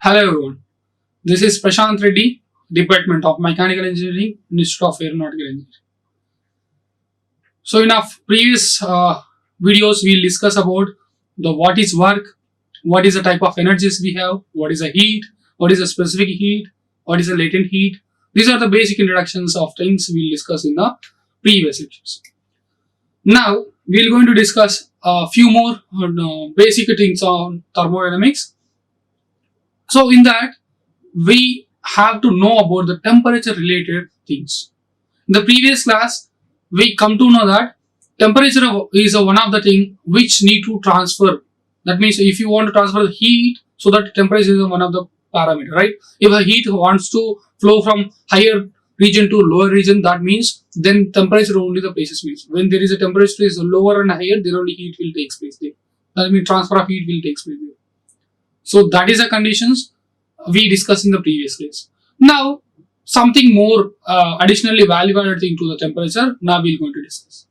Hello everyone, this is Prashanth Reddy, Department of Mechanical Engineering, Institute of Aeronautical Engineering. So in our previous videos, we'll discuss about what is work, what is the type of energies we have, what is the heat, what is the specific heat, what is the latent heat. These are the basic introductions of things we'll discuss in the previous lectures. Now, we're going to discuss a few more basic things on thermodynamics. So in that, we have to know about the temperature related things. In the previous class, we come to know that temperature is one of the things which need to transfer. That means if you want to transfer the heat, so that temperature is one of the parameter, right? If the heat wants to flow from higher region to lower region, that means then temperature only the basis means. When there is a temperature is lower and higher, then only heat will take place there. That means transfer of heat will take place there. So that is the conditions we discussed in the previous class. Now, something more additionally value-added thing to the temperature, now we're going to discuss.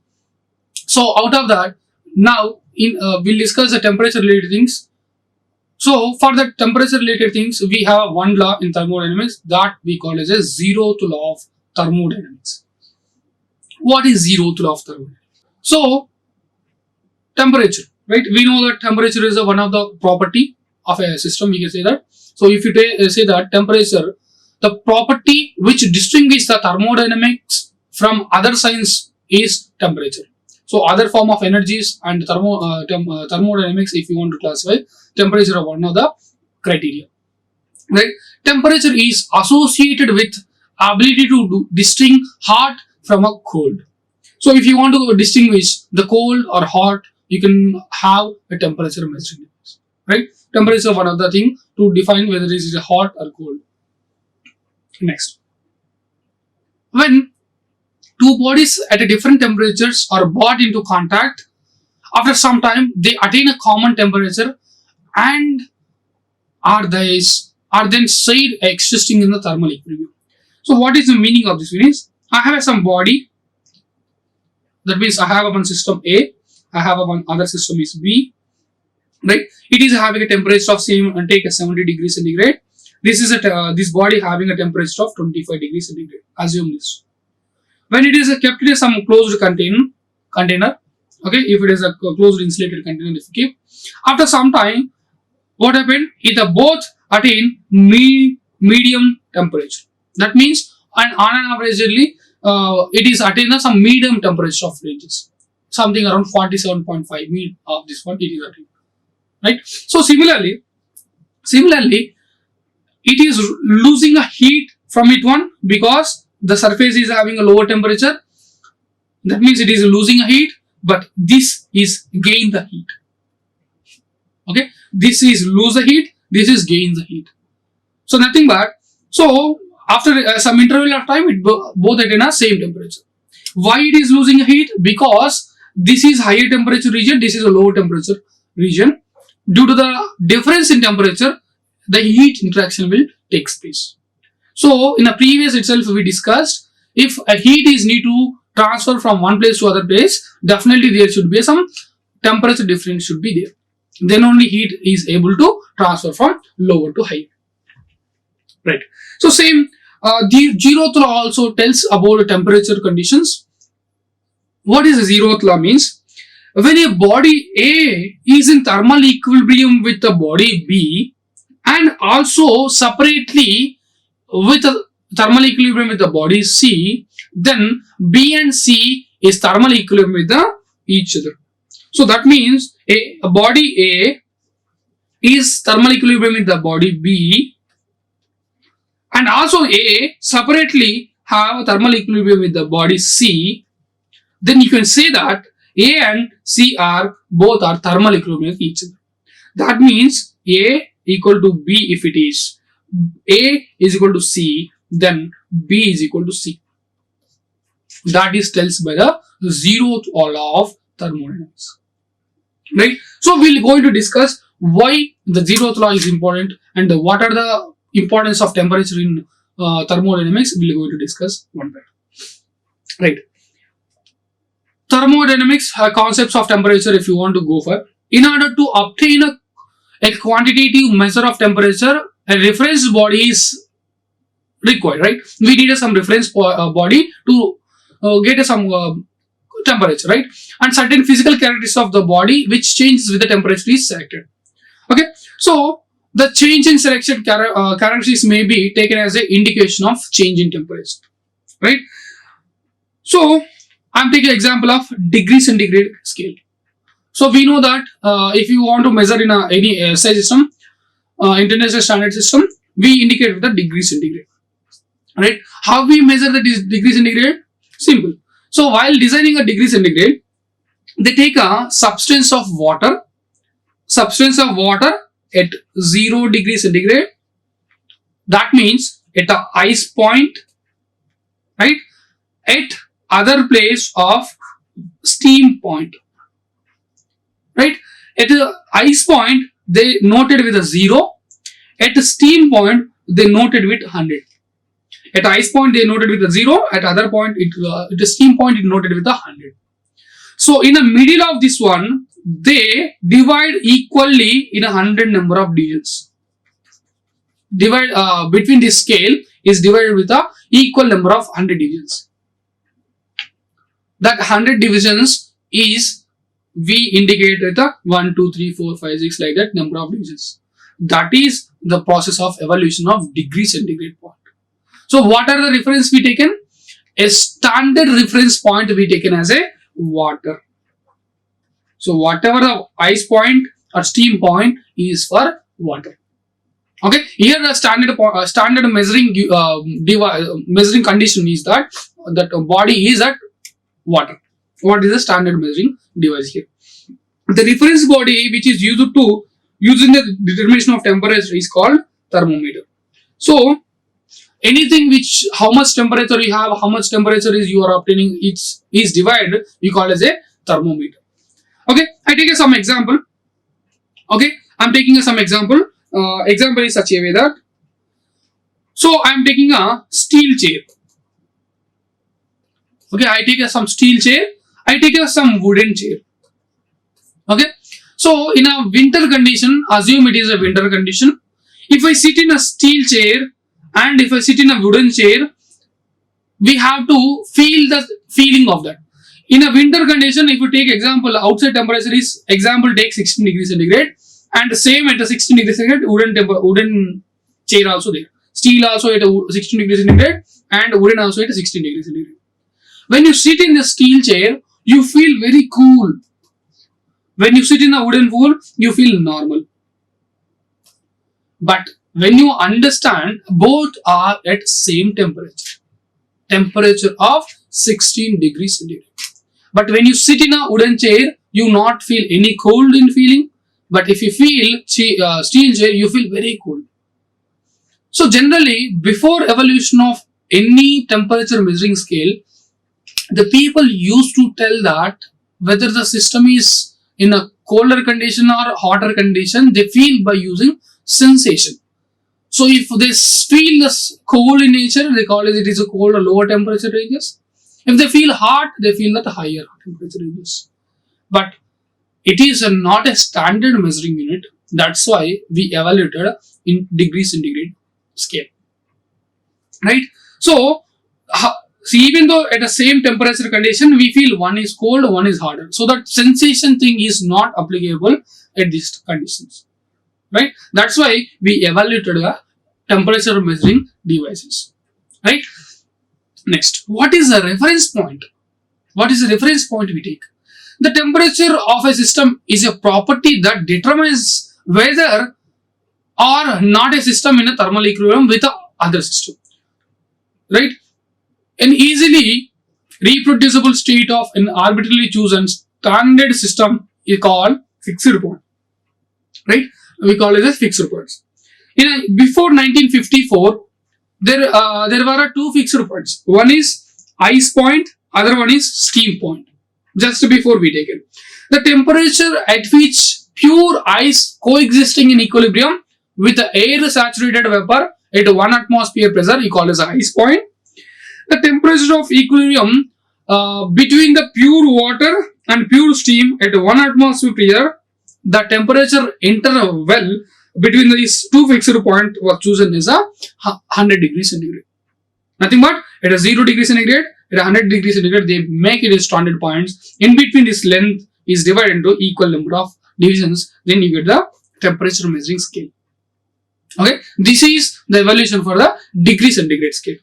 So out of that, now we'll discuss the temperature related things. So for the temperature related things, we have one law in thermodynamics that we call as a zeroth law of thermodynamics. What is zeroth law of thermodynamics? So temperature, right? We know that temperature is one of the property of a system, we can say that. So if you say that temperature, the property which distinguishes the thermodynamics from other science is temperature. So other form of energies and thermodynamics, if you want to classify, temperature are one of the criteria. Right? Temperature is associated with ability to distinguish hot from a cold. So if you want to distinguish the cold or hot, you can have a temperature measuring device. Right? Temperature is one of the thing to define whether it is hot or cold. Next, when two bodies at a different temperatures are brought into contact, after some time they attain a common temperature and are then said existing in the thermal equilibrium. So what is the meaning of this? Means I have some body, that means I have one system A, I have one other system is B. Right, it is having a temperature of same and take a 70 degrees centigrade. This is this body having a temperature of 25 degrees centigrade. Assume this. When it is kept in some closed container, okay, if it is a closed insulated container, if you keep, after some time, what happened? It both attain medium temperature. That means, and on an averagely, it is attain some medium temperature of ranges, something around 47.5 of this one it is attained. Right. So similarly, it is losing a heat from it one because the surface is having a lower temperature. That means it is losing a heat, but this is gain the heat. Okay, this is lose the heat, this is gain the heat. So nothing but, so after some interval of time, it both attain a same temperature. Why it is losing a heat? Because this is higher temperature region, this is a lower temperature region. Due to the difference in temperature, the heat interaction will take place. So in the previous itself we discussed, if a heat is need to transfer from one place to other place, definitely there should be some temperature difference should be there. Then only heat is able to transfer from lower to higher. Right. So same, the zeroth law also tells about the temperature conditions. What is the zeroth law means? When a body A is in thermal equilibrium with the body B and also separately with the thermal equilibrium with the body C, then B and C is thermal equilibrium with each other. So that means a body A is thermal equilibrium with the body B and also A separately have thermal equilibrium with the body C. Then you can say that A and C are both are thermal equilibrium with each other. That means A equal to B if it is A is equal to C, then B is equal to C. That is tells by the zeroth law of thermodynamics. Right? So we're going to discuss why the zeroth law is important and what are the importance of temperature in thermodynamics. We're going to discuss one by one. Right? Thermodynamics concepts of temperature, if you want to go for, in order to obtain a quantitative measure of temperature, a reference body is required, right? We need some reference body to get some temperature, right? And certain physical characteristics of the body which changes with the temperature is selected. Okay, so the change in selected characteristics may be taken as an indication of change in temperature, right? So I'm taking an example of degree centigrade scale. So we know that if you want to measure in any SI system, international standard system, we indicate with the degree centigrade, right? How we measure the degree centigrade? Simple. So while designing a degree centigrade, they take a substance of water at 0 degree centigrade. That means at a ice point, right? At other place of steam point, right? At the ice point, they noted with a 0. At the steam point, they noted with 100. At ice point, they noted with a 0. At other point, at the steam point, it noted with a 100. So in the middle of this one, they divide equally in 100 number of divisions. Divide between this scale is divided with a equal number of 100 divisions. That 100 divisions is we indicate with a 1, 2, 3, 4, 5, 6 like that number of divisions. That is the process of evolution of degree centigrade point. So what are the reference we taken? A standard reference point we taken as a water. So whatever the ice point or steam point is for water. Okay, here the standard measuring measuring condition is that body is at water. What is the standard measuring device here? The reference body which is used in the determination of temperature is called thermometer. So anything which how much temperature you have, how much temperature is you are obtaining, is divided, we call as a thermometer. Okay, I take some example. Okay, I'm taking some example. Example is such a way that, so I'm taking a steel chair. Okay, I take some steel chair. I take some wooden chair. Okay, so in a winter condition, assume it is a winter condition. If I sit in a steel chair and if I sit in a wooden chair, we have to feel the feeling of that. In a winter condition, if you take example, outside temperature is example take 16 degrees centigrade, and the same at a 16 degrees centigrade, wooden chair also there. Steel also at a 16 degrees centigrade and wooden also at a 16 degrees centigrade. When you sit in the steel chair, you feel very cool. When you sit in a wooden pool, you feel normal. But when you understand, both are at same temperature of 16 degrees centigrade. But when you sit in a wooden chair, you not feel any cold in feeling. But if you feel steel chair, you feel very cold. So generally, before evolution of any temperature measuring scale, the people used to tell that whether the system is in a colder condition or hotter condition, they feel by using sensation. So if they feel the cold in nature, they call it is a cold or lower temperature ranges. If they feel hot, they feel that higher temperature ranges. But it is not a standard measuring unit. That's why we evaluated in degree centigrade scale. Right? So even though at the same temperature condition, we feel one is cold, one is hotter. So that sensation thing is not applicable at these conditions. Right? That's why we evaluated the temperature measuring devices. Right? Next, what is a reference point? What is a reference point we take? The temperature of a system is a property that determines whether or not a system in a thermal equilibrium with other system. Right? An easily reproducible state of an arbitrarily chosen standard system is called fixed point. Right? We call it as fixed points. Before 1954, there were two fixed points. One is ice point, other one is steam point. Just before we take it, the temperature at which pure ice coexisting in equilibrium with the air saturated vapor at 1 atmosphere pressure, we call as ice point. The temperature of equilibrium between the pure water and pure steam at 1 atmosphere pressure, the temperature interval between these two fixed point was chosen is a 100 degrees centigrade. Nothing but at a 0 degree centigrade, at 100 degrees centigrade, they make it as standard points. In between this length is divided into equal number of divisions. Then you get the temperature measuring scale. Okay, this is the evaluation for the degree centigrade scale.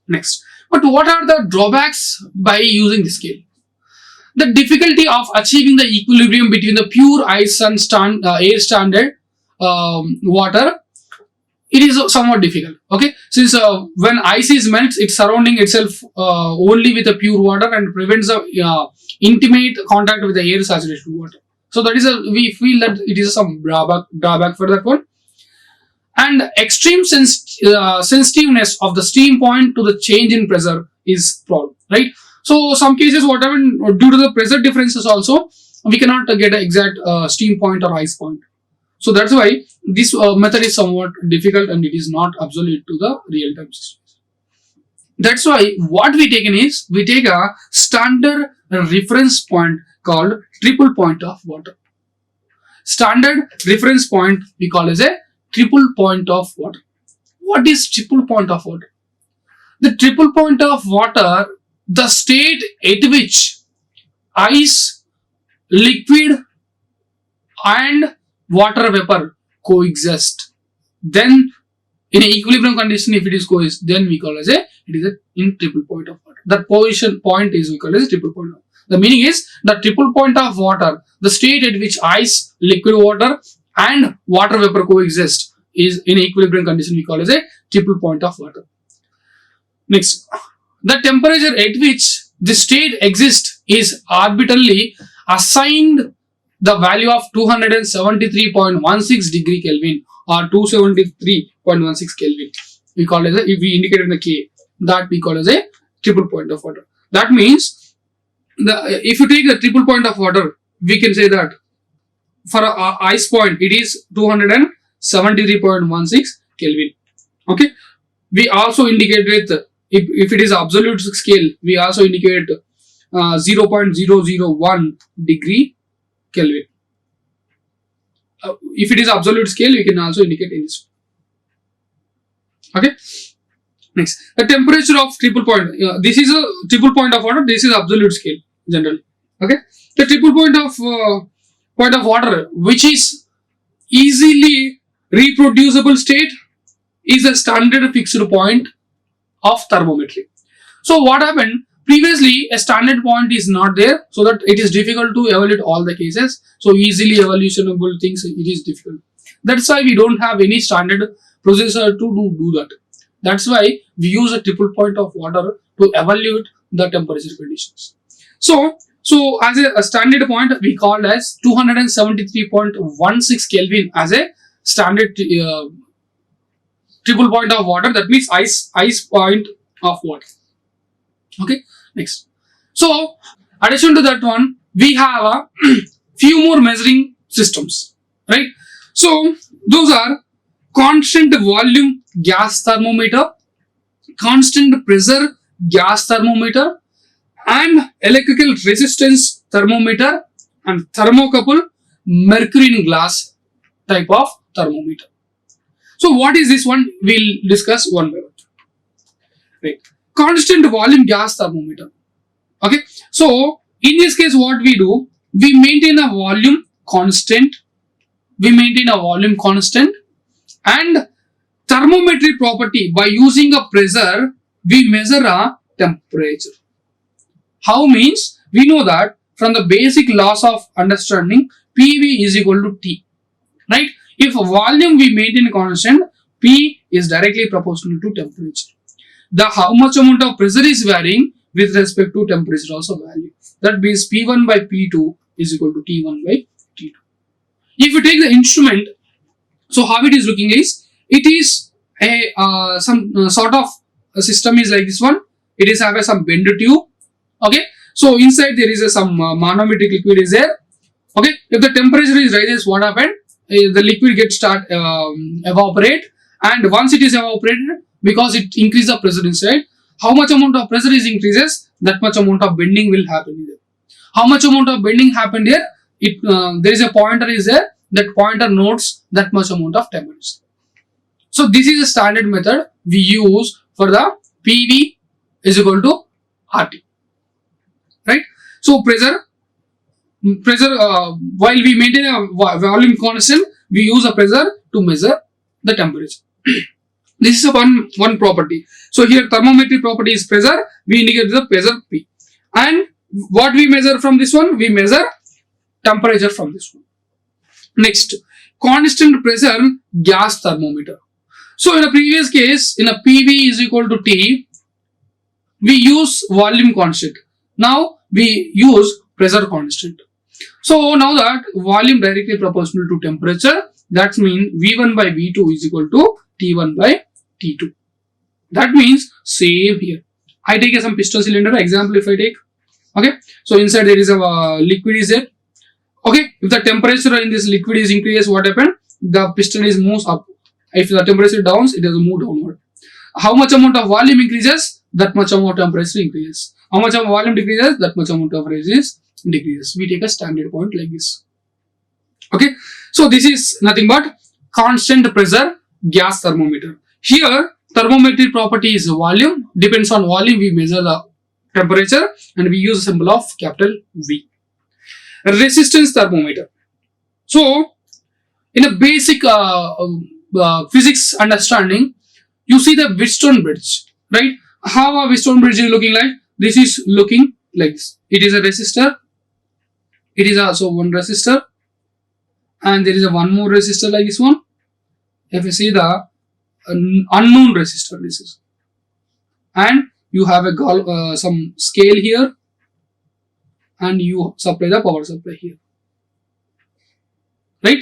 Next, but what are the drawbacks by using this scale? The difficulty of achieving the equilibrium between the pure ice and air standard water, it is somewhat difficult. Okay, since when ice is melts, it's surrounding itself only with the pure water and prevents the intimate contact with the air saturated water. So that is we feel that it is some drawback for that one. And extreme sensitiveness of the steam point to the change in pressure is problem, right? So some cases, what happened due to the pressure differences also, we cannot get an exact steam point or ice point. So that's why this method is somewhat difficult and it is not absolute to the real-time systems. That's why what we taken is, we take a standard reference point called triple point of water. Standard reference point we call as a triple point of water. What is triple point of water? The triple point of water, the state at which ice, liquid and water vapor coexist. Then in an equilibrium condition, if it is coexist, then we call as a, it is a in triple point of water. That position point is we call as a triple point of water. The meaning is the triple point of water, the state at which ice, liquid water and water vapor coexist is in equilibrium condition we call as a triple point of water. Next, the temperature at which the state exists is arbitrarily assigned the value of 273.16 degree Kelvin or 273.16 Kelvin. We call as a, if we indicate in the K, that we call as a triple point of water. That means if you take the triple point of water, we can say that for a ice point it is 273.16 Kelvin. Okay, we also indicate with if it is absolute scale, we also indicate 0.001 degree Kelvin. If it is absolute scale, we can also indicate in this. Okay. Next, the temperature of triple point. This is a triple point of water. This is absolute scale generally. Okay, the triple point of water, which is easily reproducible state, is a standard fixed point of thermometry. So what happened? Previously, a standard point is not there, so that it is difficult to evaluate all the cases. So easily evaluationable things, it is difficult. That's why we don't have any standard processor to do that. That's why we use a triple point of water to evaluate the temperature conditions. So as a standard point, we call as 273.16 Kelvin as a standard triple point of water. That means ice point of water. Okay. Next. So addition to that one, we have a few more measuring systems, right? So those are constant volume gas thermometer, constant pressure gas thermometer, and electrical resistance thermometer, and thermocouple mercury in glass type of thermometer. So what is this one? We'll discuss one by one. Right. Constant volume gas thermometer. Okay. So in this case, what we do, we maintain a volume constant. And thermometry property, by using a pressure, we measure a temperature. How means? We know that from the basic laws of understanding, PV is equal to T. Right? If volume we maintain constant, P is directly proportional to temperature. The how much amount of pressure is varying with respect to temperature also value. That means P1 by P2 is equal to T1 by T2. If you take the instrument, so how it is looking is, it is a some sort of a system is like this one. It is have a some bend tube. Okay, so inside there is a some manometric liquid is there. Okay, if the temperature is rises, what happened? The liquid gets start evaporate, and once it is evaporated, because it increases the pressure inside, how much amount of pressure is increases, that much amount of bending will happen here. How much amount of bending happened here? There is a pointer is there. that pointer notes that much amount of temperature. So this is a standard method we use for the PV is equal to RT, right? So pressure while we maintain a volume constant, we use a pressure to measure the temperature. This is one property. So here thermometric property is pressure, we indicate the pressure P. And what we measure from this one? We measure temperature from this one. Next, constant pressure gas thermometer. So in a previous case, in a PV is equal to T, we use volume constant. Now we use pressure constant. So now that volume directly proportional to temperature, that means V1 by V2 is equal to T1 by T2. That means same here. I take some piston cylinder example if I take. Okay. So inside there is a liquid is there. Okay. If the temperature in this liquid is increased, what happened? The piston is moves up. If the temperature downs, it has moved downward. How much amount of volume increases? That much amount of temperature increases. How much of volume decreases? That much amount of temperature decreases. We take a standard point like this. Okay. So this is nothing but constant pressure gas thermometer. Here thermometric property is volume. Depends on volume we measure the temperature and we use a symbol of capital V. Resistance thermometer. So in a basic physics understanding, you see the Wheatstone bridge, right? How a Wheatstone bridge is looking like? This is looking like this. It is a resistor. It is also one resistor, and there is a one more resistor like this one. If you see the unknown resistor, this is, and you have a some scale here, and you supply the power supply here, right?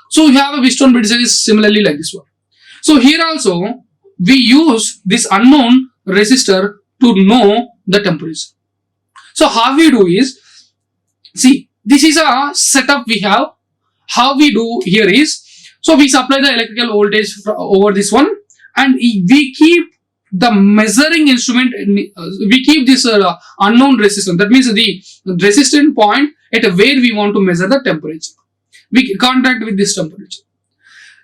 So you have a Wheatstone bridge is similarly like this one. So here also we use this unknown resistor to know the temperature. So how we do is, see, this is a setup we have. How we do here is, so we supply the electrical voltage over this one, and we keep the measuring instrument, we keep this unknown resistance. That means the resistant point at where we want to measure the temperature. We contact with this temperature.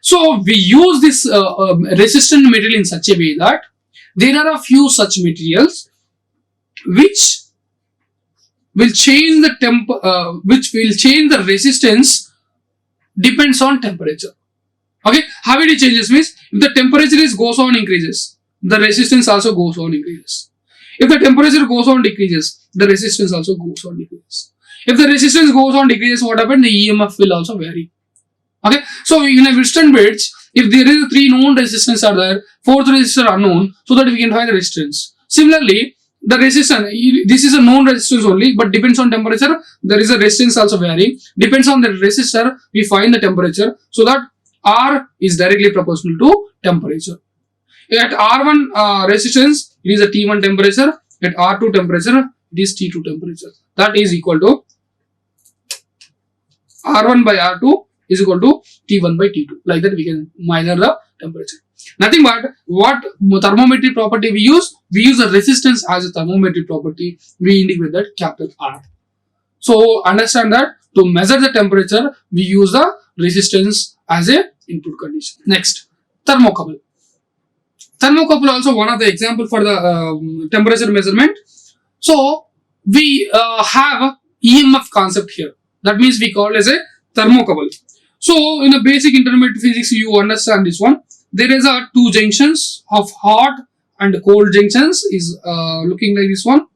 So we use this resistant material in such a way that there are a few such materials which will change the which will change the resistance depends on temperature. Okay, how it changes means if the temperature goes on increases, the resistance also goes on increases. If the temperature goes on decreases, the resistance also goes on decreases. If the resistance goes on decreases, what happens? The EMF will also vary. Okay, so in a Wheatstone bridge, if there is 3 known resistance are there, 4th resistor unknown, so that we can find the resistance. Similarly, the resistance, this is a known resistance only, but depends on temperature, there is a resistance also vary. Depends on the resistor, we find the temperature, so that R is directly proportional to temperature. At R1 resistance, it is a T1 temperature. At R2 temperature, it is T2 temperature. That is equal to R1 by R2 is equal to T1 by T2. Like that we can measure the temperature. Nothing but what thermometric property we use a resistance as a thermometric property. We indicate that capital R. So understand that to measure the temperature, we use the resistance as a input condition. Next, thermocouple. Thermocouple also one of the example for the temperature measurement. So we have EMF concept here. That means we call it as a thermocouple. So in a basic intermediate physics, you understand this one. There is a 2 junctions of hot and cold junctions is looking like this one.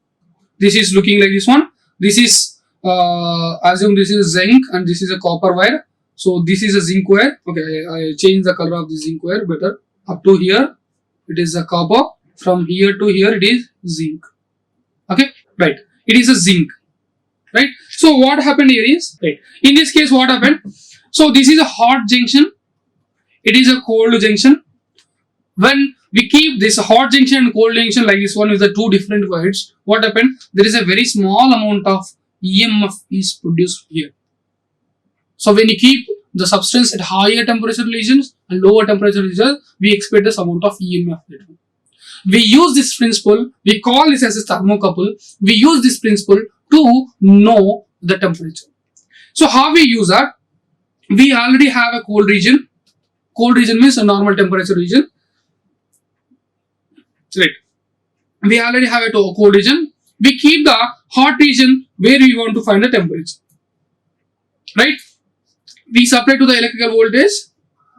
This is looking like this one. This is assume this is zinc and this is a copper wire. So this is a zinc wire. Okay, I change the color of the zinc wire better. Up to here, it is a copper. From here to here, it is zinc. Okay, right. It is a zinc. Right. So what happened here is, right, in this case what happened? So this is a hot junction. It is a cold junction. When we keep this hot junction and cold junction like this one with the 2 different wires, what happened? There is a very small amount of EMF is produced here. So when you keep the substance at higher temperature regions and lower temperature regions, we expect this amount of EMF. We use this principle, we call this as a thermocouple. We use this principle to know the temperature. So how we use that? we already have a cold region. Cold region means a normal temperature region. Right. We already have a cold region. We keep the hot region where we want to find the temperature. Right. We supply to the electrical voltage,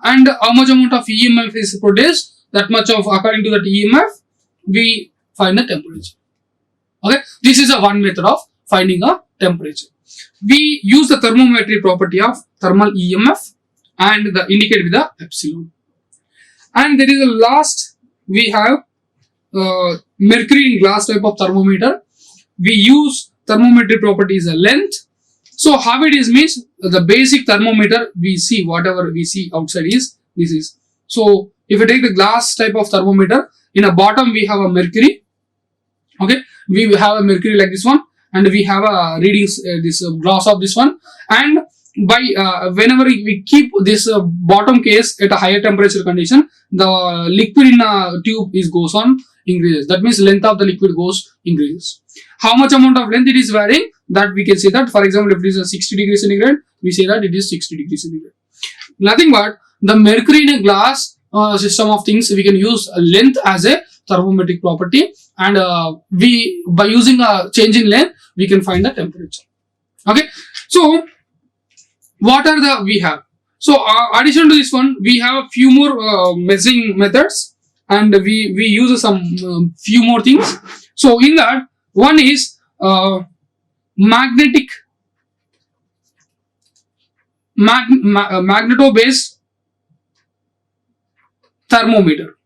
and how much amount of EMF is produced, that much of according to that EMF, we find the temperature. Okay. This is a one method of finding a temperature. We use the thermometry property of thermal EMF and the indicate with the epsilon. And there is a last, we have mercury in glass type of thermometer. We use thermometry property is a length. So how it is means the basic thermometer we see, whatever we see outside is this is. So if you take the glass type of thermometer, in a bottom we have a mercury. Okay, we have a mercury like this one, and we have a readings this glass of this one, and by whenever we keep this bottom case at a higher temperature condition, the liquid in a tube is goes on increases. That means length of the liquid goes increases. How much amount of length it is varying, that we can say that, for example, if it is a 60 degrees centigrade, we say that it is 60 degrees centigrade. Nothing but the mercury in a glass system of things, we can use length as a thermometric property, and we by using a change in length we can find the temperature. Okay, so what are the we have? So addition to this one, we have a few more measuring methods, and we use some few more things. So in that, one is magneto based thermometer.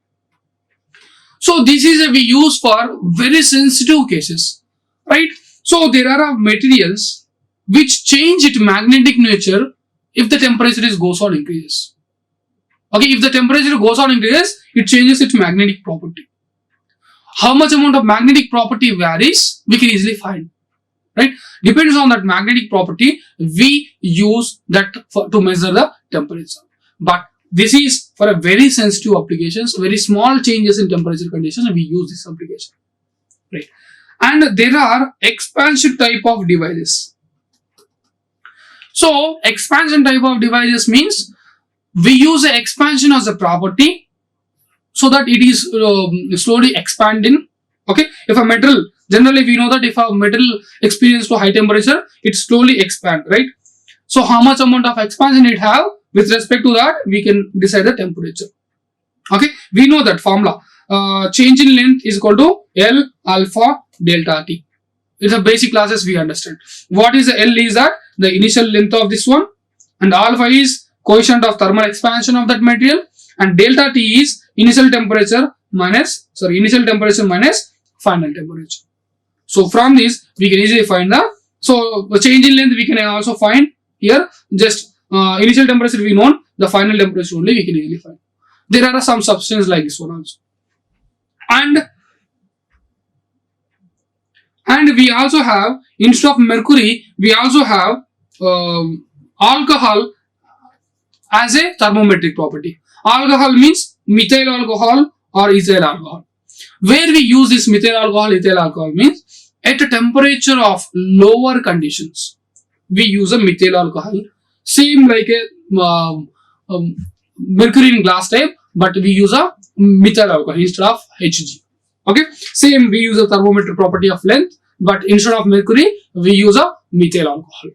So this is we use for very sensitive cases, right? So there are materials which change its magnetic nature if the temperature goes on increases. Okay, if the temperature goes on increases, it changes its magnetic property. How much amount of magnetic property varies, we can easily find, right? Depends on that magnetic property, we use that to measure the temperature. But this is for a very sensitive applications, very small changes in temperature conditions, we use this application, right? And there are expansion type of devices. So expansion type of devices means we use the expansion as a property so that it is slowly expanding. Okay, if a metal, generally we know that if a metal experiences to high temperature, it slowly expand, right? So how much amount of expansion it have, with respect to that we can decide the temperature. Okay, we know that formula, change in length is equal to L alpha delta T. It's a basic classes we understand. What is the L is that the initial length of this one, and alpha is coefficient of thermal expansion of that material, and delta T is initial temperature minus final temperature. So from this we can easily find the change in length we can also find here. Just initial temperature we know, the final temperature only we can easily find. There are some substances like this one also, and we also have, instead of mercury, we also have alcohol as a thermometric property. Alcohol means methyl alcohol or ethyl alcohol. Where we use this methyl alcohol, ethyl alcohol means at a temperature of lower conditions, we use a methyl alcohol. Same like a mercury in glass type, but we use a methyl alcohol instead of Hg. Okay, same we use a thermometer property of length, but instead of mercury we use a methyl alcohol.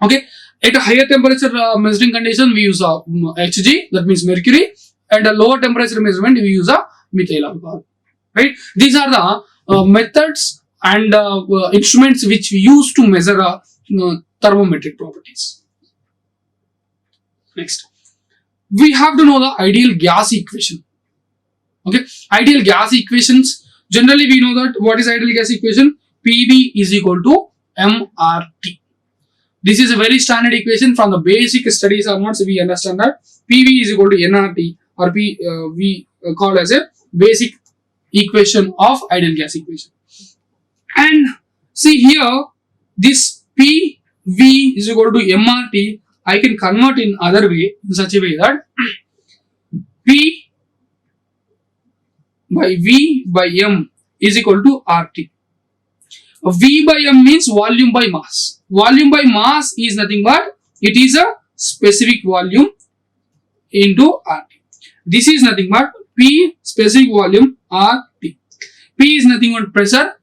Okay, at a higher temperature measuring condition we use a Hg, that means mercury, and a lower temperature measurement we use a methyl alcohol. Right, these are the methods and instruments which we use to measure thermometric properties. Next, we have to know the ideal gas equation. Okay, ideal gas equations, generally we know that what is ideal gas equation, PV is equal to MRT. This is a very standard equation from the basic studies onwards. We understand that PV is equal to NRT, or we call as a basic equation of ideal gas equation. And see here, this PV is equal to MRT, I can convert in other way, in such a way that P by V by M is equal to RT. V by M means volume by mass. Volume by mass is nothing but it is a specific volume into RT. This is nothing but P specific volume RT. P is nothing but pressure.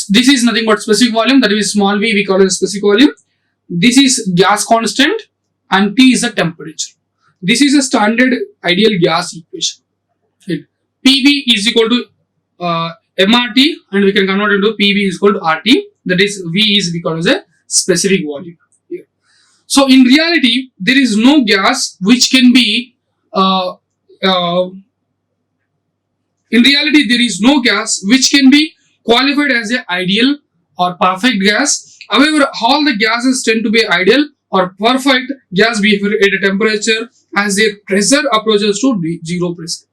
This is nothing but specific volume, that is small v, we call it specific volume. This is gas constant and T is the temperature. This is a standard ideal gas equation. Right. PV is equal to MRT and we can convert into PV is equal to RT, that is V is we call as a specific volume here. So in reality there is no gas which can be qualified as an ideal or perfect gas. However, all the gases tend to be ideal or perfect gas behavior at a temperature as their pressure approaches to zero pressure.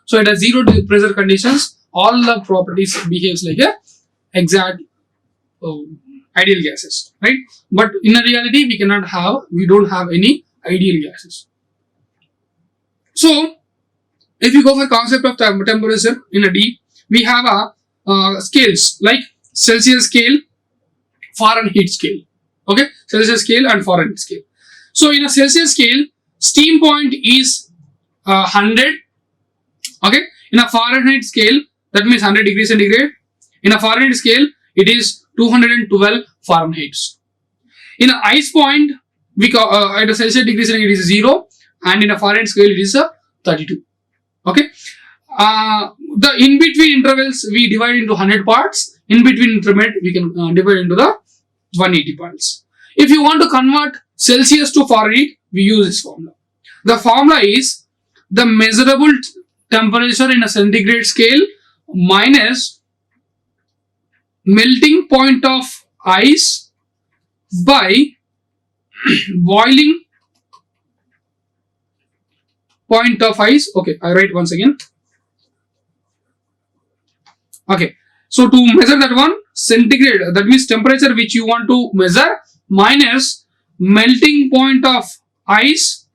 So at a zero pressure conditions, all the properties behaves like a exact ideal gases, right? But in a reality, we don't have any ideal gases. So if you go for concept of temperature in a D, we have a scales like Celsius scale, Fahrenheit scale. Okay, Celsius scale and Fahrenheit scale. So in a Celsius scale, steam point is 100. Okay, in a Fahrenheit scale, that means 100 degrees centigrade. In a Fahrenheit scale, it is 212 Fahrenheit. In a ice point, we at a Celsius degree centigrade it is 0, and in a Fahrenheit scale it is 32. Okay, the in between intervals we divide into 100 parts. In between intermediate we can divide into the 180 parts. If you want to convert Celsius to Fahrenheit, we use this formula. The formula is the measurable temperature in a centigrade scale minus melting point of ice by boiling point of ice. Okay, I write once again. Okay, so to measure that one, centigrade, that means temperature which you want to measure minus melting point of ice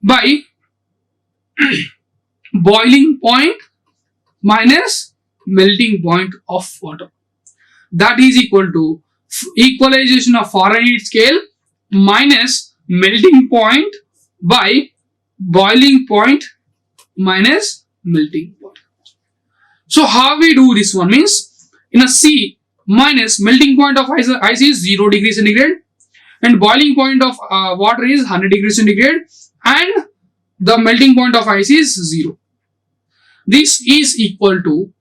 by boiling point minus melting point of water. That is equal to equalization of Fahrenheit scale minus melting point by boiling point minus melting point. So how we do this one means, in a C minus melting point of ice is 0 degrees centigrade and boiling point of water is 100 degrees centigrade and the melting point of ice is 0. This is equal to,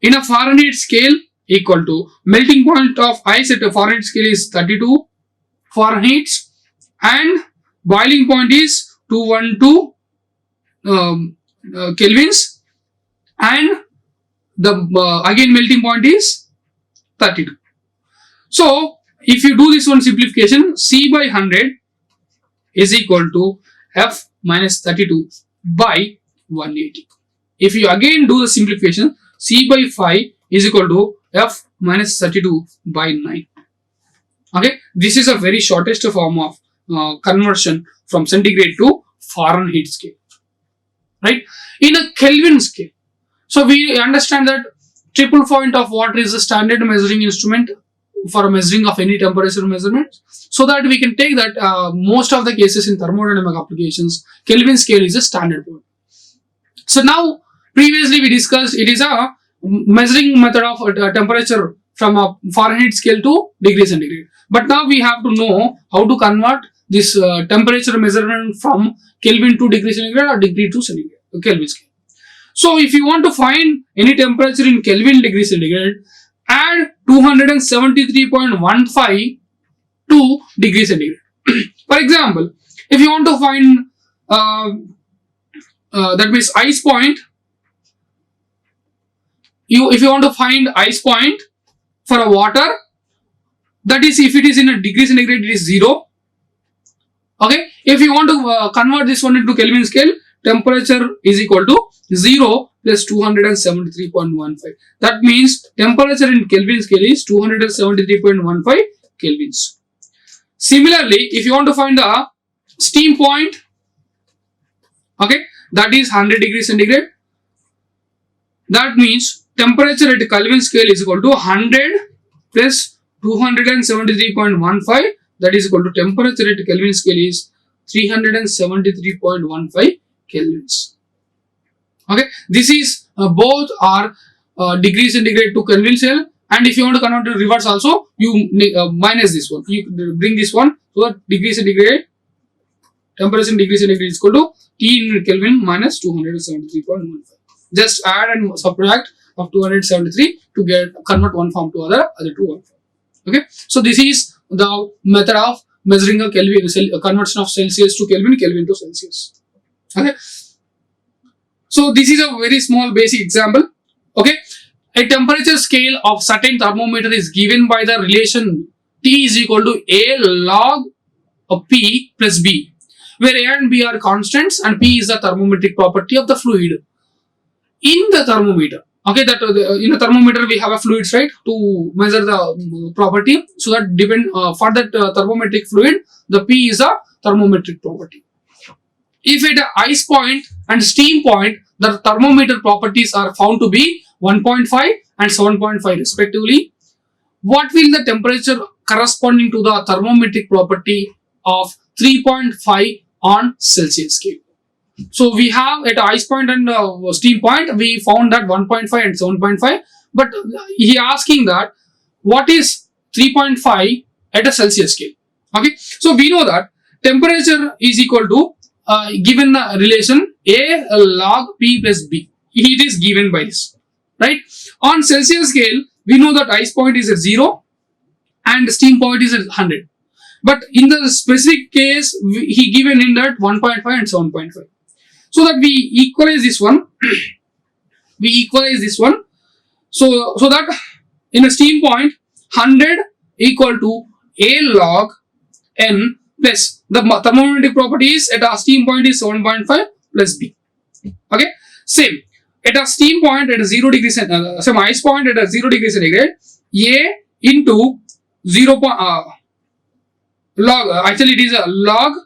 in a Fahrenheit scale, equal to melting point of ice at a Fahrenheit scale is 32 Fahrenheit and boiling point is 212 kelvins and the again melting point is 32. So if you do this one simplification, C by 100 is equal to F minus 32 by 180. If you again do the simplification, C by 5 is equal to F minus 32 by 9. Okay, this is a very shortest form of conversion from centigrade to Fahrenheit scale, right? In a Kelvin scale, so we understand that triple point of water is a standard measuring instrument for measuring of any temperature measurement, so that we can take that most of the cases in thermodynamic applications, Kelvin scale is a standard point. So now previously we discussed it is a measuring method of temperature from a Fahrenheit scale to degree centigrade, but now we have to know how to convert this temperature measurement from Kelvin to degree centigrade or degree to centigrade, Kelvin scale. So if you want to find any temperature in Kelvin degree centigrade, add 273.15 to degree centigrade. For example, if you want to find that means ice point, if you want to find ice point for a water, that is if it is in a degree centigrade it is 0. Okay, if you want to convert this one into Kelvin scale, temperature is equal to 0 plus 273.15. That means temperature in Kelvin scale is 273.15 kelvins. Similarly, if you want to find the steam point, okay, that is 100 degrees centigrade. That means temperature at Kelvin scale is equal to 100 plus 273.15 that is equal to temperature at Kelvin scale is 373.15 kelvins. Okay, this is both are degree centigrade to Kelvin scale, and if you want to convert to reverse also, you minus this one. You bring this one, so that degree centigrade, temperature in degree centigrade is equal to T in Kelvin minus 273.15. Just add and subtract of 273 to convert one form to other to one form. Okay, so this is the method of measuring a Kelvin conversion of Celsius to Kelvin, Kelvin to Celsius. Okay, so this is a very small basic example. Okay, a temperature scale of certain thermometer is given by the relation T is equal to A log of P plus B, where A and B are constants and P is the thermometric property of the fluid in the thermometer. Okay, that in the thermometer we have a fluids, right, to measure the property. So that depend for that thermometric fluid, the P is a thermometric property. If at ice point and steam point, the thermometer properties are found to be 1.5 and 7.5 respectively, what will the temperature corresponding to the thermometric property of 3.5 on Celsius scale? So we have at ice point and steam point, we found that 1.5 and 7.5, but he asking that what is 3.5 at a Celsius scale. Okay, so we know that temperature is equal to given the relation A log P plus B. It is given by this, right? On Celsius scale, we know that ice point is at 0 and steam point is at 100. But in the specific case, he given in that 1.5 and 7.5. So that we equalize this one. So that in a steam point, 100 equal to A log N plus the thermometric properties at a steam point is 7.5 plus B. Okay, same at a steam point at a 0 degree centigrade, some ice point at a 0 degree centigrade, A into 0. Log, actually it is a log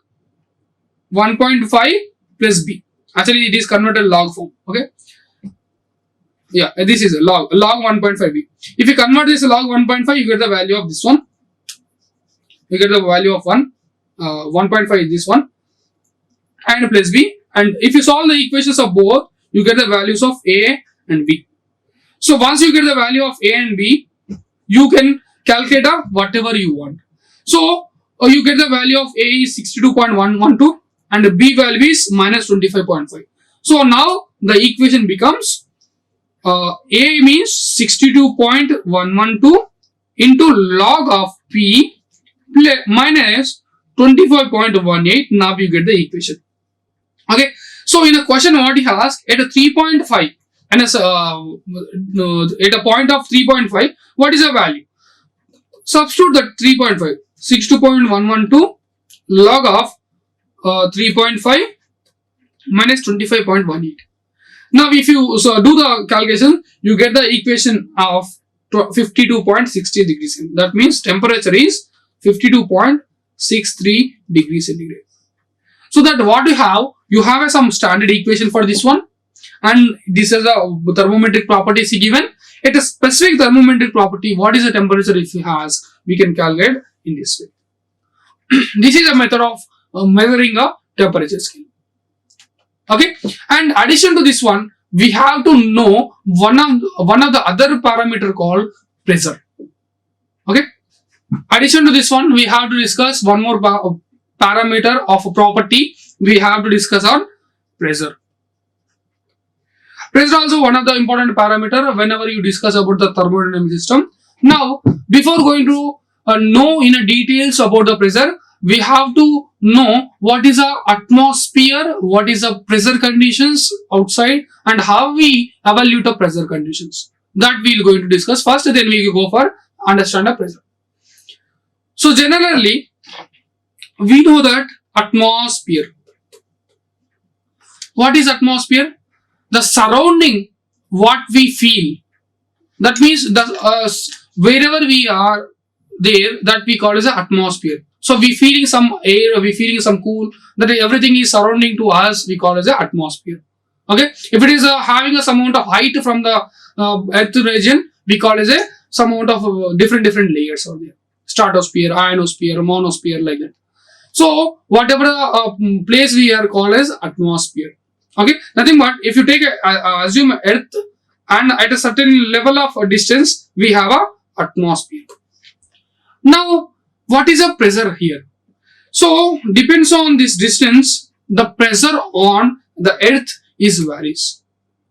1.5 plus B. Actually it is converted log form. Okay, yeah, this is a log 1.5 B. If you convert this log 1.5, you get the value of this one. You get the value of 1.5 is this one, and plus B. And if you solve the equations of both, you get the values of A and B. So once you get the value of A and B, you can calculate whatever you want. So you get the value of A is 62.112 and the B value is minus 25.5. So now the equation becomes A means 62.112 into log of P minus 25.18. Now you get the equation. Okay, so in a question what he asked at a 3.5 and at a point of 3.5, what is the value? Substitute that 3.5. 62.112 log of 3.5 minus 25.18. Now if you do the calculation, you get the equation of 52.60 degrees. That means temperature is 52.63 degrees centigrade. So that what you have some standard equation for this one, and this is the thermometric properties given. At a specific thermometric property, what is the temperature if it has, we can calculate in this way. This is a method of measuring a temperature scale. Okay, and addition to this one, we have to know one of the other parameter called pressure. Okay, addition to this one, we have to discuss one more parameter of a property. We have to discuss on pressure. Pressure also one of the important parameter whenever you discuss about the thermodynamic system. Now, before going to know in a details about the pressure, we have to know what is a atmosphere, what is the pressure conditions outside, and how we evaluate the pressure conditions. That we will going to discuss first, then we will go for understand the pressure. So generally, we know that atmosphere. What is atmosphere? The surrounding, what we feel. That means wherever we are there, that we call as an atmosphere. So we feeling some air, we feeling some cool, that everything is surrounding to us, we call as an atmosphere. Okay, if it is having some amount of height from the earth region, we call as some amount of different layers out there. stratosphere, ionosphere, monosphere, like that. So whatever the place we are called as atmosphere. Okay, nothing but if you take assume Earth, and at a certain level of distance we have a atmosphere. Now what is a pressure here? So depends on this distance, the pressure on the Earth is varies.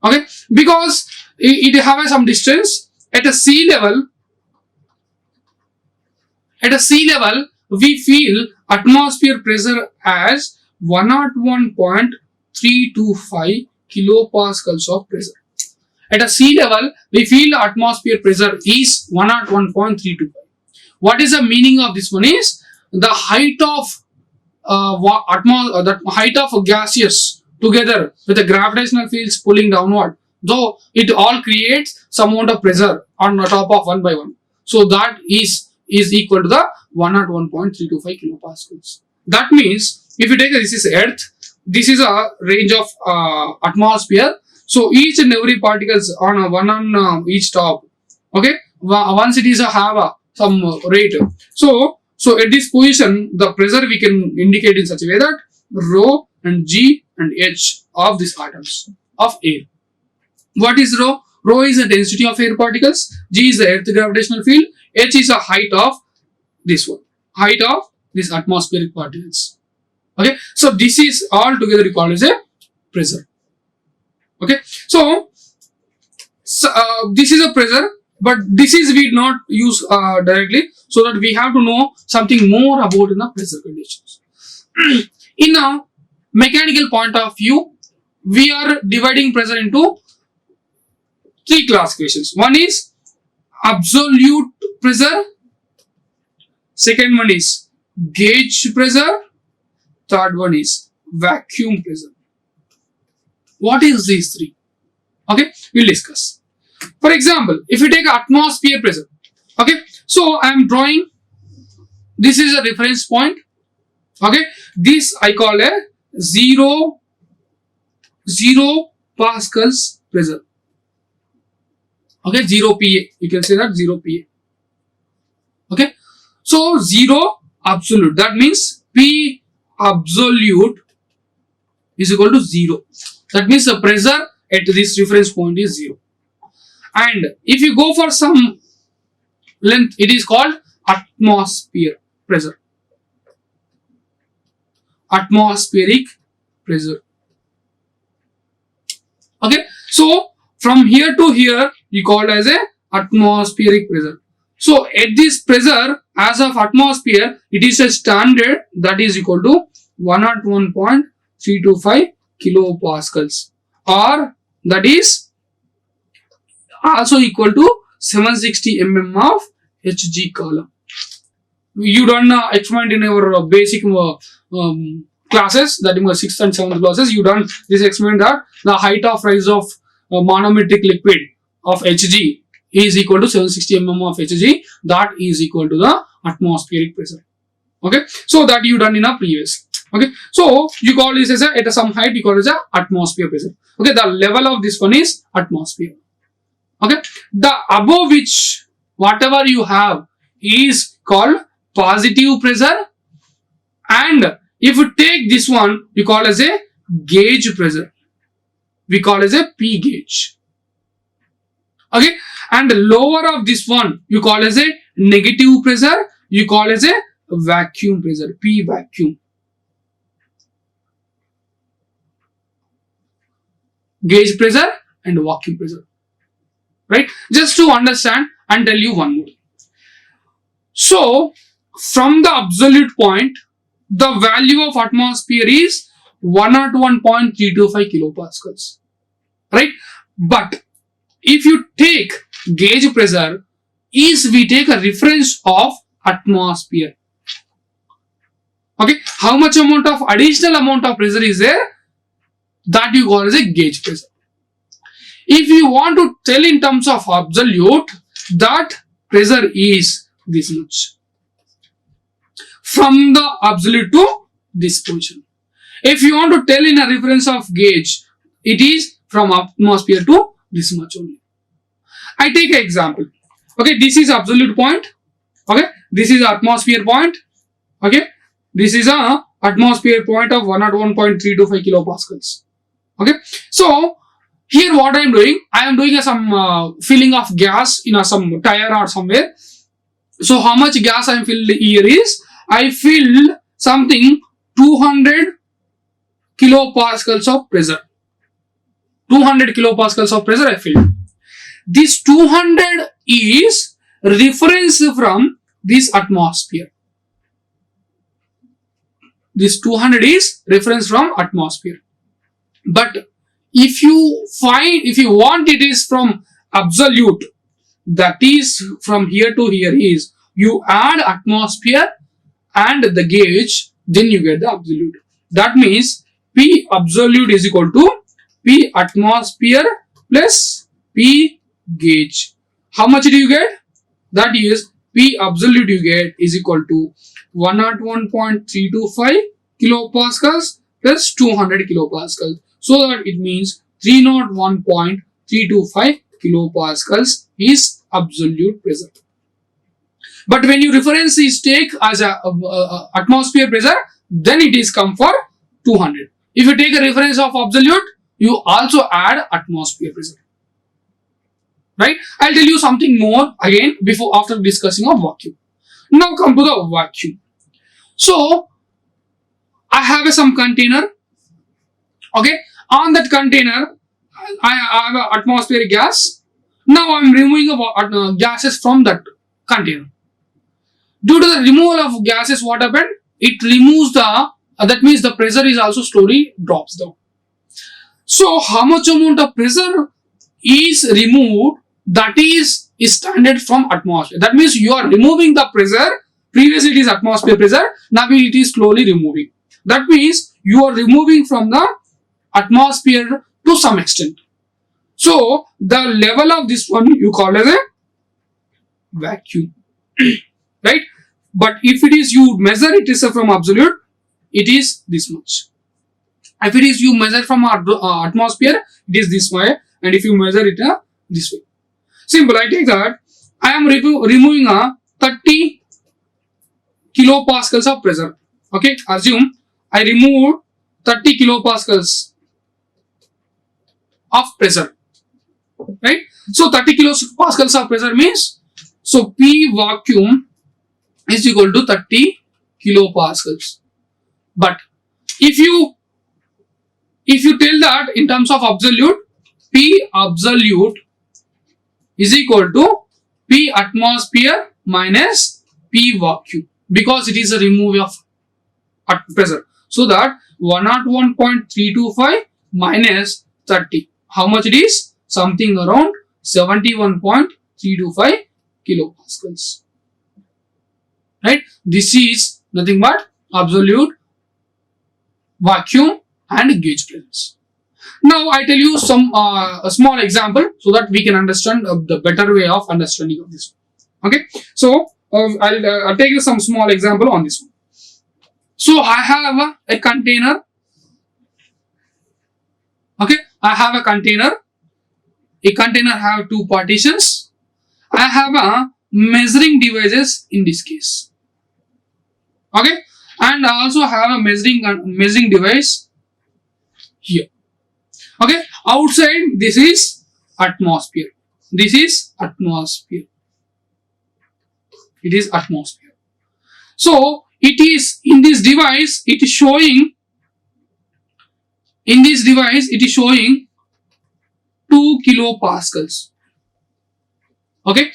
Okay, because it have some distance at a sea level. At a sea level, we feel atmosphere pressure as 101.325 kilopascals of pressure. At a sea level, we feel atmosphere pressure is 101.325. What is the meaning of this one is the height of the height of gaseous together with the gravitational fields pulling downward. Though it all creates some amount of pressure on the top of one by one. So that is equal to the 101.325 kilopascals. That means if you take this is Earth, this is a range of atmosphere. So each and every particles on one on each top. Okay, once it is have some rate. So at this position, the pressure we can indicate in such a way that rho and G and H of these atoms of air. What is rho? Rho is the density of air particles. G is the Earth gravitational field. H is the height of this one, height of these atmospheric particles. Okay, so this is all together called as a pressure. Okay, so this is a pressure, but this is we not use directly, so that we have to know something more about in the pressure conditions. In a mechanical point of view, we are dividing pressure into three classifications. One is absolute pressure, second one is gauge pressure, third one is vacuum pressure. What is these three? Okay, we'll discuss. For example, if you take atmosphere pressure, okay, so I am drawing, this is a reference point. Okay, this I call a 0 pascals pressure. Okay, 0 PA, you can say that 0 PA. Okay, so 0 absolute, that means P absolute is equal to 0. That means the pressure at this reference point is 0. And if you go for some length, it is called atmosphere pressure. Atmospheric pressure. Okay, so from here to here, you call as a atmospheric pressure. So at this pressure, as of atmosphere, it is a standard that is equal to 101.325 kilopascals, or that is also equal to 760 mm of Hg column. You done experiment in your basic classes, that is 6th and 7th classes. You done this experiment that the height of rise of monometric liquid of Hg is equal to 760 mm of Hg. That is equal to the atmospheric pressure. Okay, so that you done in a previous. Okay, so you call this as a at some height, you call it as a atmosphere pressure. Okay, the level of this one is atmosphere. Okay, the above which whatever you have is called positive pressure, and if you take this one, you call as a gauge pressure. We call as a P gauge. Okay, and lower of this one you call as a negative pressure. You call as a vacuum pressure, P vacuum. Gauge pressure and vacuum pressure. Right? Just to understand and tell you one more. So from the absolute point, the value of atmosphere is 101.325 kilopascals. Right? But if you take gauge pressure, we take a reference of atmosphere. Okay, how much amount of additional amount of pressure is there? That you call as a gauge pressure. If you want to tell in terms of absolute, that pressure is this much. From the absolute to this position. If you want to tell in a reference of gauge, it is from atmosphere to this much only. I take an example. Okay, this is absolute point. Okay, this is atmosphere point. Okay, this is a atmosphere point of 101.325 kilopascals. Okay, so here what I am doing, I am doing some filling of gas in some tire or somewhere. So how much gas I am filled here is, I filled something 200 kilopascals of pressure. 200 kilopascals of pressure I filled. This 200 is reference from this atmosphere. This 200 is reference from atmosphere. But if you want it is from absolute, that is from here to here is, you add atmosphere and the gauge, then you get the absolute. That means P absolute is equal to P atmosphere plus P gauge. How much do you get? That is P absolute you get is equal to 101.325 kilopascals plus 200 kilopascals. So that it means 301.325 kilopascals is absolute pressure. But when you reference is take as a atmosphere pressure, then it is come for 200. If you take a reference of absolute, you also add atmosphere pressure. Right? I'll tell you something more again after discussing a vacuum. Now come to the vacuum. So I have some container. Okay, on that container I have an atmospheric gas. Now I am removing gases from that container. Due to the removal of gases, what happened? It removes that means the pressure is also slowly drops down. So how much amount of pressure is removed, that is standard from atmosphere. That means you are removing the pressure. Previously it is atmosphere pressure, now it is slowly removing. That means you are removing from the atmosphere to some extent. So the level of this one you call as a vacuum. Right? But if it is you measure it is from absolute, it is this much. If it is you measure from atmosphere, it is this way, and if you measure it this way. Simple. I take that I am removing 30 kilopascals of pressure. Okay, assume I removed 30 kilopascals of pressure. Right? So 30 kilopascals of pressure means, so P vacuum is equal to 30 kilopascals. But if you tell that in terms of absolute, P absolute is equal to P atmosphere minus P vacuum, because it is a removal of pressure. So that 101.325 minus 30. How much it is? Something around 71.325 kilopascals. Right? This is nothing but absolute, vacuum and gauge pressures. Now I tell you some a small example so that we can understand the better way of understanding of this. Okay, so I'll take you some small example on this one. So I have a container. Okay, I have a container. A container have two partitions. I have a measuring devices in this case. Okay, and I also have a measuring device here. Okay, outside this is atmosphere. This is atmosphere. It is atmosphere. So it is in this device. It is showing. In this device, it is showing 2 kilopascals. Okay,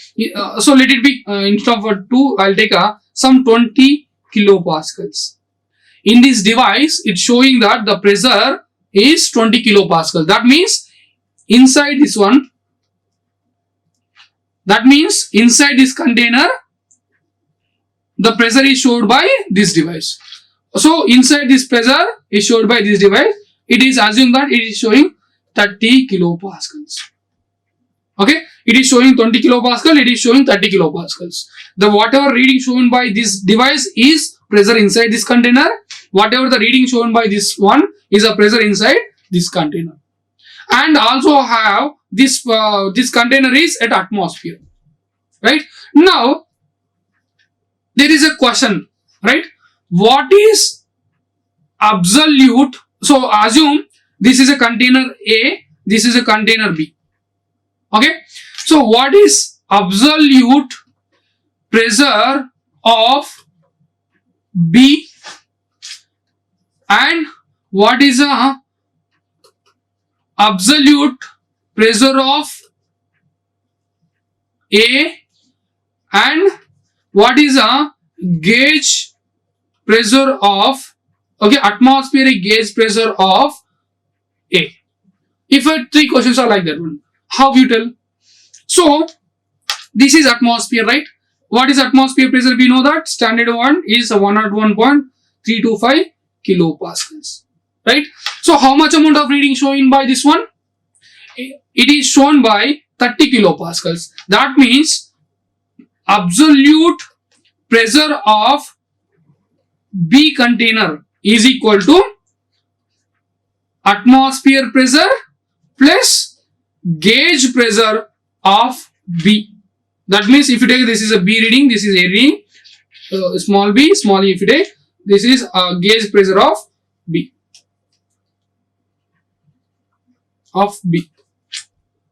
so let it be instead of 2, I'll take some 20 kilopascals. In this device, it's showing that the pressure is 20 kilopascal. That means inside this one, that means inside this container, the pressure is showed by this device. So inside this pressure is showed by this device. It is assumed that it is showing 30 kilopascals. Okay, it is showing 20 kilopascal, it is showing 30 kilopascals. The whatever reading shown by this device is pressure inside this container. Whatever the reading shown by this one is a pressure inside this container. And also have this this container is at atmosphere. Right? Now there is a question, right? What is absolute? So assume this is a container A, this is a container B. Okay, so what is absolute pressure of B and what is a absolute pressure of A and what is a gauge pressure of, okay, atmospheric gauge pressure of A. If three questions are like that one, how you tell? So this is atmosphere, right? What is atmosphere pressure? We know that standard one is 101.325 kilopascals, right? So how much amount of reading shown by this one? It is shown by 30 kilopascals. That means absolute pressure of B container is equal to atmosphere pressure plus gauge pressure of B. That means if you take this is a B reading, this is A reading, small b, small e if you take, this is a gauge pressure of B.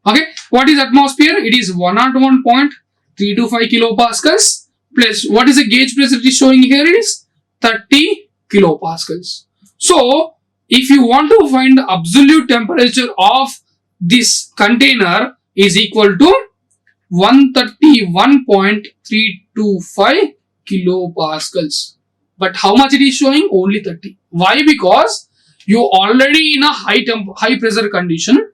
Okay, what is atmosphere? It is 101.325 kilopascals plus what is the gauge pressure it is showing here is 30 kilopascals. So if you want to find the absolute temperature of this container is equal to 131.325 kilopascals. But how much it is showing? Only 30. Why? Because you already in a high pressure condition.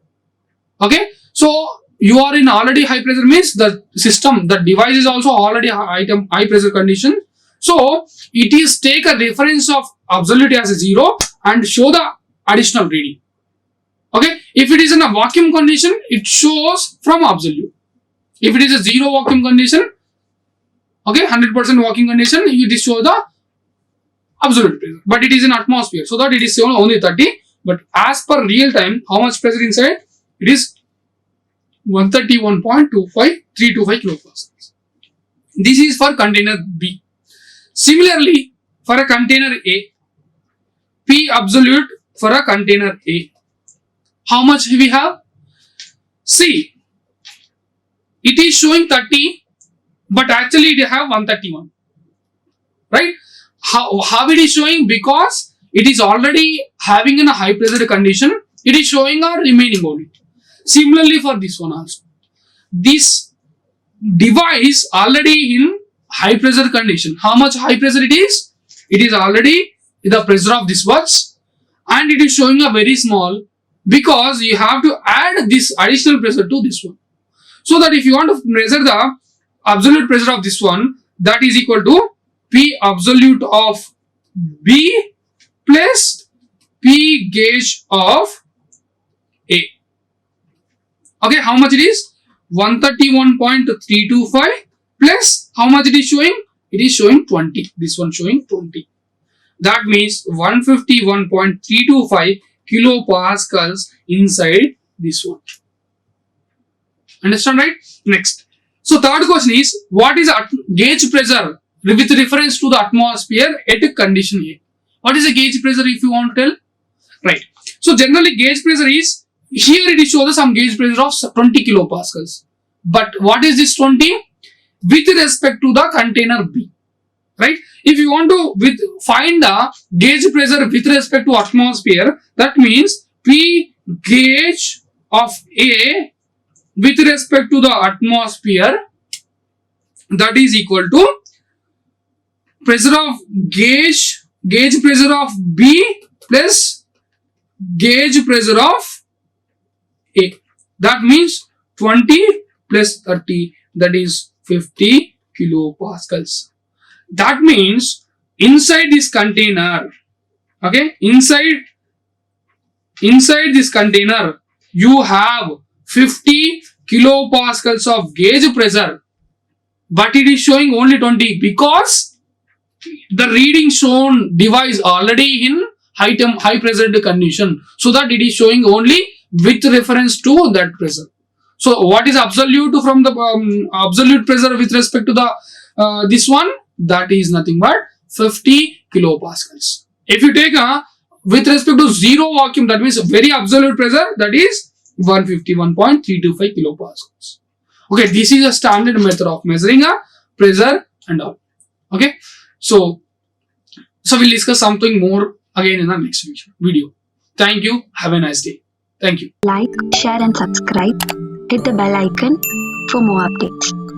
Okay, so you are in already high pressure means the system, the device is also already high pressure condition. So it is take a reference of absolute as a 0 and show the additional reading. Okay, if it is in a vacuum condition, it shows from absolute. If it is a 0 vacuum condition, okay, 100% vacuum condition, it is show the absolute pressure. But it is in atmosphere, so that it is shown only 30. But as per real time, how much pressure inside? It is 131.325 kilopascals. This is for container B. Similarly, for a container A, P absolute for a container A. How much we have? See, it is showing 30, but actually it have 131. Right? How it is showing? Because it is already having in a high pressure condition, it is showing a remaining only. Similarly for this one also. This device already in high pressure condition. How much high pressure it is? It is already the pressure of this watch and it is showing a very small because you have to add this additional pressure to this one. So that if you want to measure the absolute pressure of this one, that is equal to P absolute of B plus P gauge of A. Okay, how much it is? 131.325 plus how much it is showing? It is showing 20. This one showing 20. That means 151.325 kilopascals inside this one. Understand, right? Next. So third question is, what is gauge pressure with reference to the atmosphere at condition A? What is the gauge pressure if you want to tell? Right. So generally gauge pressure is, here it shows some gauge pressure of 20 kilopascals. But what is this 20? With respect to the container B. Right? If you want to find the gauge pressure with respect to atmosphere, that means P gauge of A with respect to the atmosphere, that is equal to pressure of gauge pressure of B plus gauge pressure of A. That means 20 plus 30, that is 50 kilopascals. That means inside this container, okay, inside this container, you have 50 kilopascals of gauge pressure, but it is showing only 20 because the reading shown device already in high pressure condition, so that it is showing only with reference to that pressure. So what is absolute from the absolute pressure with respect to the this one? that is nothing but 50 kilopascals. If you take with respect to zero vacuum, that means very absolute pressure, that is 151.325 kilopascals. Okay, this is a standard method of measuring a pressure and all. Okay, so we'll discuss something more again in the next video. Thank you. Have a nice day. Thank you. Like, share and subscribe. Hit the bell icon for more updates.